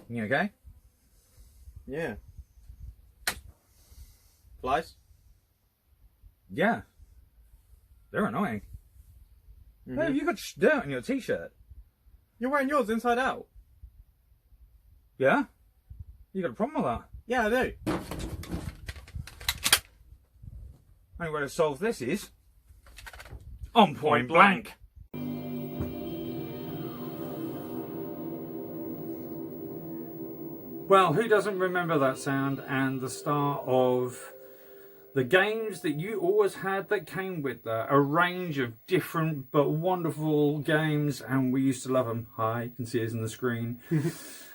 You okay? Yeah. Flies? Yeah. They're annoying. Mm-hmm. Hey, you got dirt on your t-shirt. You're wearing yours inside out. Yeah? You got a problem with that? Yeah, I do. Only way to solve this is on point Point blank. blank. Well, who doesn't remember that sound and the start of the games that you always had that came with that? A range of different but wonderful games, and we used to love them. Hi, you can see us on the screen.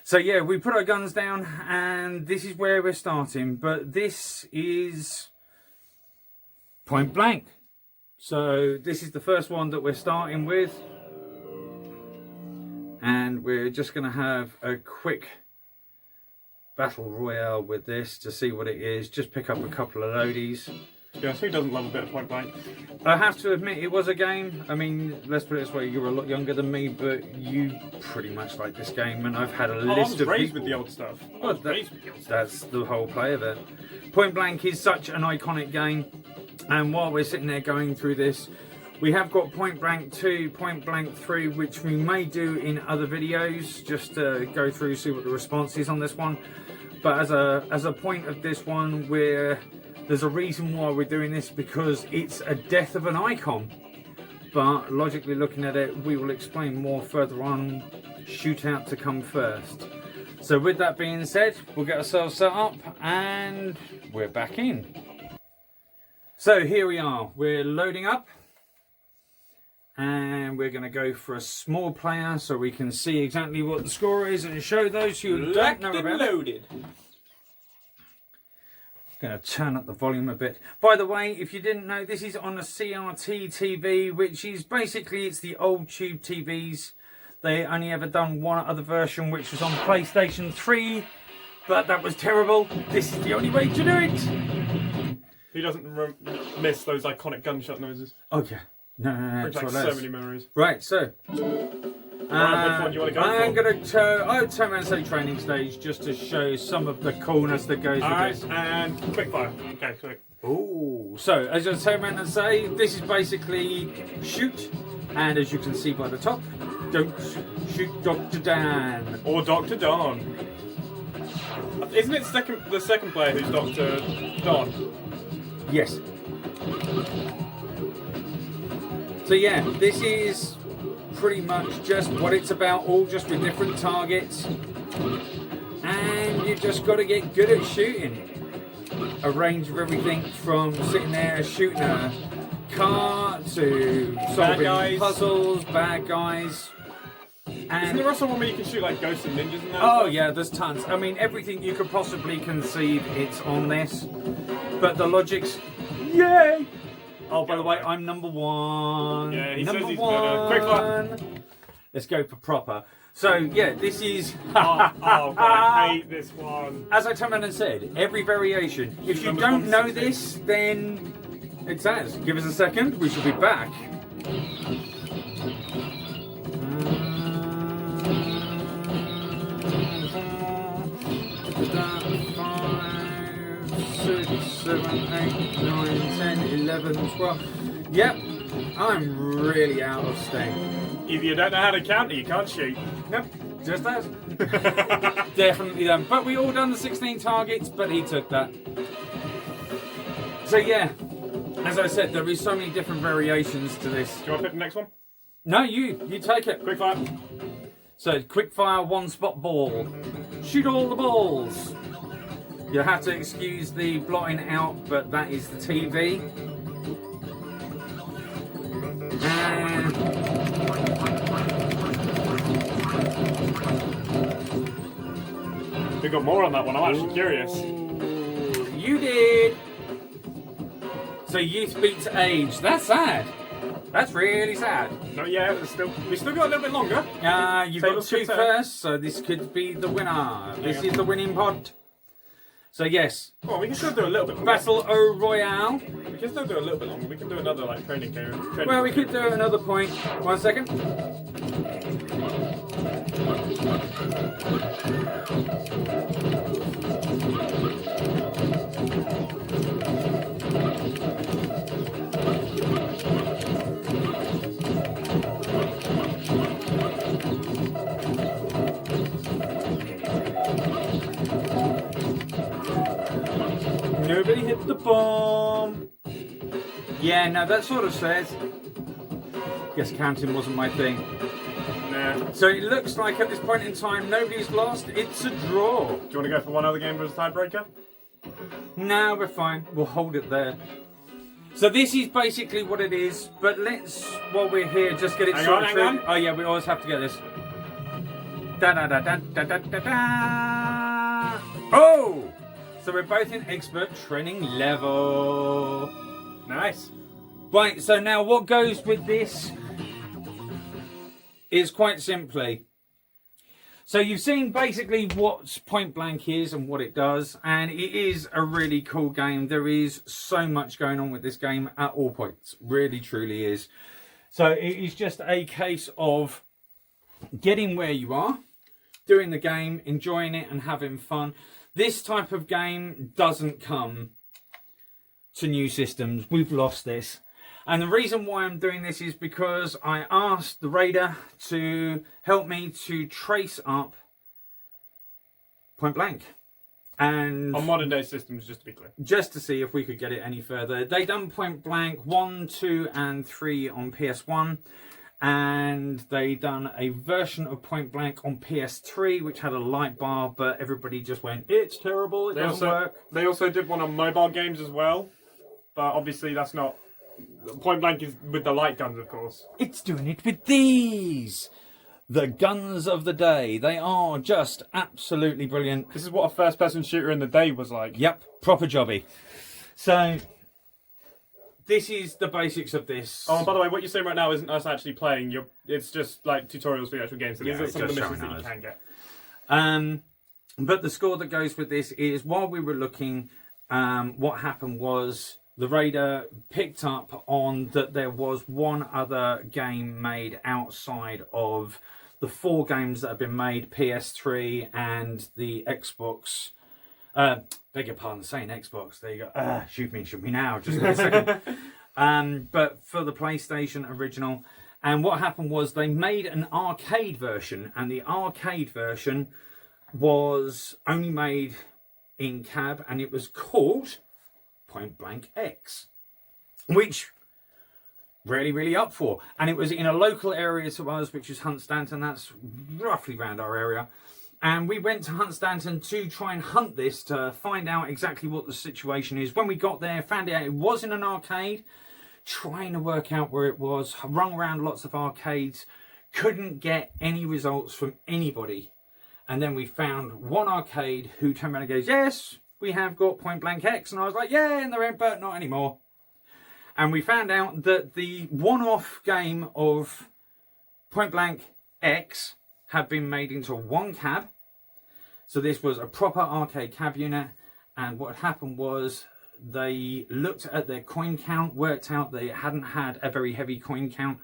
So yeah, we put our guns down and this is where we're starting, but this is point blank. So this is the first one that we're starting with, and we're just going to have a quick battle royale with this to see what it is. Just pick up a couple of loadies. Yes, who doesn't love a bit of point blank? I have to admit it was a game. I mean, let's put it this way, you were a lot younger than me, but you pretty much like this game, and I've had a I list was of raised people. with the old stuff. Well, that's the whole play of it. Point Blank is such an iconic game, and while we're sitting there going through this, we have got Point Blank 2, Point Blank 3, which we may do in other videos, just to go through, see what the response is on this one. But as a point of this one, there's a reason why we're doing this, because it's a death of an icon. But logically looking at it, we will explain more further on. Shootout to come first. So with that being said, we'll get ourselves set up and we're back in. So here we are, we're loading up. And we're going to go for a small player so we can see exactly what the score is and show those who don't know about it. Loaded. Going to turn up the volume a bit. By the way, if you didn't know, this is on a CRT TV, which is basically, it's the old tube TVs. They only ever done one other version, which was on PlayStation 3, but that was terrible. This is the only way to do it. Who doesn't miss those iconic gunshot noises? Oh yeah. No. Brings back so many memories. Right, so. Right, which one do you want to go I'm for? going to turn around and say training stage just to show some of the coolness that goes with Alright, this. and quick fire. Okay, quick. Ooh. So, as I turn around and say, this is basically shoot, and as you can see by the top, don't shoot Dr. Dan. Or Dr. Don. Isn't it the second player who's Dr. Don? Yes. So yeah, this is pretty much just what it's about, all just with different targets. And you just got to get good at shooting. A range of everything from sitting there shooting a car to solving puzzles, bad guys. And isn't there also one where you can shoot like ghosts and ninjas and that? Oh yeah, there's tons. I mean, everything you could possibly conceive, it's on this. But the logic's, yay! Oh, by the way, I'm number one. Yeah, he number says he's one. better. Quick fire. Let's go for proper. So yeah, this is. Oh God, I hate this one. As I turned around and said, every variation. If you don't know this, then it's ours. Give us a second. We shall be back. 6, 7, 8, 9, 10, 11, 12. Yep, I'm really out of steam. If you don't know how to count, you can't shoot. Nope, just that. Definitely done. But we all done the 16 targets, but he took that. So yeah, as I said, there is so many different variations to this. Do you want to pick the next one? No, you take it. Quick fire. So quick fire, one spot ball. Shoot all the balls. You'll have to excuse the blotting out, but that is the TV. And We got more on that one. I'm actually curious. you did. So youth beats age. That's sad. That's really sad. Not yet. We still got a little bit longer. You've Table got two turn. first, so this could be the winner. This is the winning pod. So yes, Well, we can still do a little bit longer. Battle Royale. We can still do a little bit longer. We can do another like training game. Well, we could do another point. 1 second. Nobody hit the bomb. Yeah, no, that sort of says. Guess counting wasn't my thing. Nah. So it looks like at this point in time, nobody's lost. It's a draw. Do you want to go for one other game as a tiebreaker? No, we're fine. We'll hold it there. So this is basically what it is. But let's, while we're here, just get it sorted. Hang on. Oh yeah, we always have to get this. Da da da da da da da da. Oh! So we're both in expert training level. Nice. Right, so now what goes with this is quite simply. So you've seen basically what Point Blank is and what it does, and it is a really cool game. There is so much going on with this game at all points. Really, truly is. So it is just a case of getting where you are, doing the game, enjoying it and having fun. This type of game doesn't come to new systems. We've lost this. And the reason why I'm doing this is because I asked the Raider to help me to trace up Point Blank. And On modern day systems, just to be clear. just to see if we could get it any further. They done Point Blank 1, 2 and 3 on PS1. And they done a version of Point Blank on PS3, which had a light bar, but everybody just went, it's terrible, it doesn't work. They also did one on mobile games as well, but obviously that's not... Point Blank is with the light guns, of course. It's doing it with these! The guns of the day. They are just absolutely brilliant. This is what a first-person shooter in the day was like. Yep, proper jobby. So, this is the basics of this. Oh, and by the way, what you're saying right now isn't us actually playing. It's just like tutorials for the actual game. So these Yeah, are some of the just missions that showing you us. can get. But the score that goes with this is, while we were looking, what happened was the Raider picked up on that there was one other game made outside of the 4 games that have been made, PS3 and the Xbox. Beg your pardon, saying Xbox. There you go. Shoot me now. Just in a second. But for the PlayStation original. And what happened was they made an arcade version, and the arcade version was only made in cab, and it was called Point Blank X, which really up for. And it was in a local area to us, which is Hunstanton. That's roughly around our area. And we went to Hunstanton to try and hunt this to find out exactly what the situation is. When we got there, found out it was in an arcade, trying to work out where it was, rung around lots of arcades, couldn't get any results from anybody. And then we found one arcade who turned around and goes, yes, we have got Point Blank X. And I was like, yeah, and they're in, but not anymore. And we found out that the one-off game of Point Blank X had been made into one cab. So this was a proper arcade cab unit. And what happened was they looked at their coin count, worked out they hadn't had a very heavy coin count.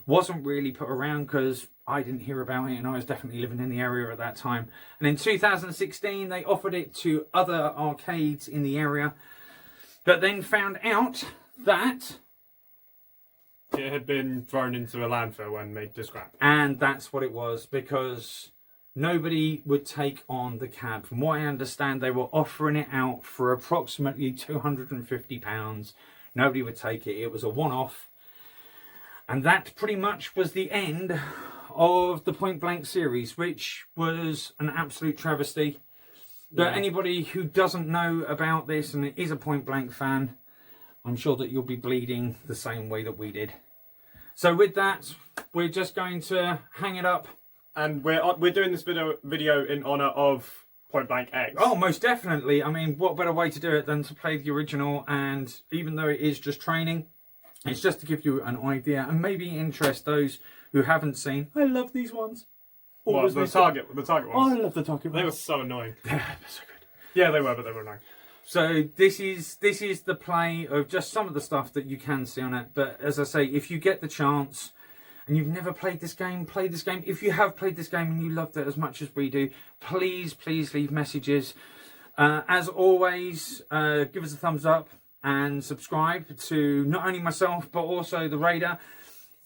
Wasn't really put around because I didn't hear about it and I was definitely living in the area at that time. And in 2016, they offered it to other arcades in the area, but then found out that It had been thrown into a landfill and made to scrap. and that's what it was, because nobody would take on the cab. From what I understand, they were offering it out for approximately £250. Nobody would take it. It was a one-off. And that pretty much was the end of the Point Blank series, which was an absolute travesty. But anybody who doesn't know about this and is a Point Blank fan, I'm sure that you'll be bleeding the same way that we did. So with that, we're just going to hang it up. And we're doing this video in honor of Point Blank X. Oh, most definitely. I mean, what better way to do it than to play the original? And even though it is just training, it's just to give you an idea and maybe interest those who haven't seen. I love these ones. What, the target ones? Oh, I love the target ones. They were so annoying. They're so good. Yeah, they were, but they were annoying. So this is the play of just some of the stuff that you can see on it. But as I say, if you get the chance and you've never played this game, play this game. If you have played this game and you loved it as much as we do, please leave messages. As always, give us a thumbs up and subscribe to not only myself but also the Raider.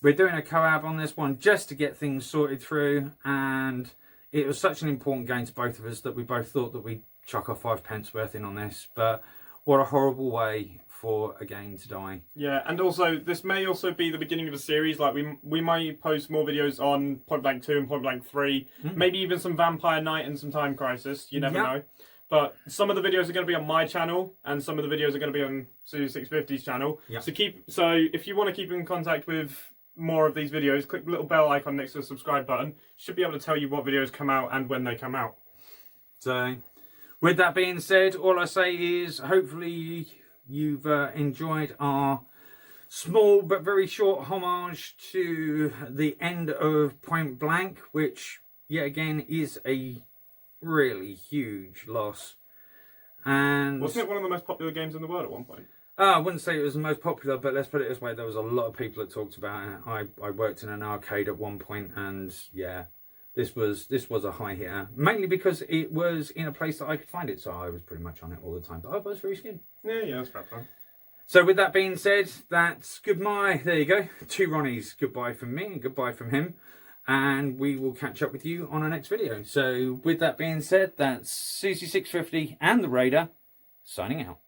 We're doing a collab on this one just to get things sorted through, and it was such an important game to both of us that we both thought that we'd chuck our 5 pence worth in on this. But what a horrible way for a game to die. Yeah, and also this may also be the beginning of a series. Like we might post more videos on Point Blank 2 and Point Blank 3, maybe even some Vampire Knight and some Time Crisis. You never know. But some of the videos are going to be on my channel, and some of the videos are going to be on Suzy650's channel. Yep. So if you want to keep in contact with more of these videos, click the little bell icon next to the subscribe button. Should be able to tell you what videos come out and when they come out. So, with that being said, all I say is hopefully you've enjoyed our small but very short homage to the end of Point Blank, which yet again is a really huge loss. And wasn't it one of the most popular games in the world at one point? I wouldn't say it was the most popular, but let's put it this way, there was a lot of people that talked about it. I worked in an arcade at one point, and yeah, this was a high hitter, mainly because it was in a place that I could find it, so I was pretty much on it all the time, but I was very scared. Yeah, that's fair play. So with that being said, that's goodbye. There you go. 2 Ronnies. Goodbye from me and goodbye from him. And we will catch up with you on our next video. So with that being said, that's Suzy650 and the Raider signing out.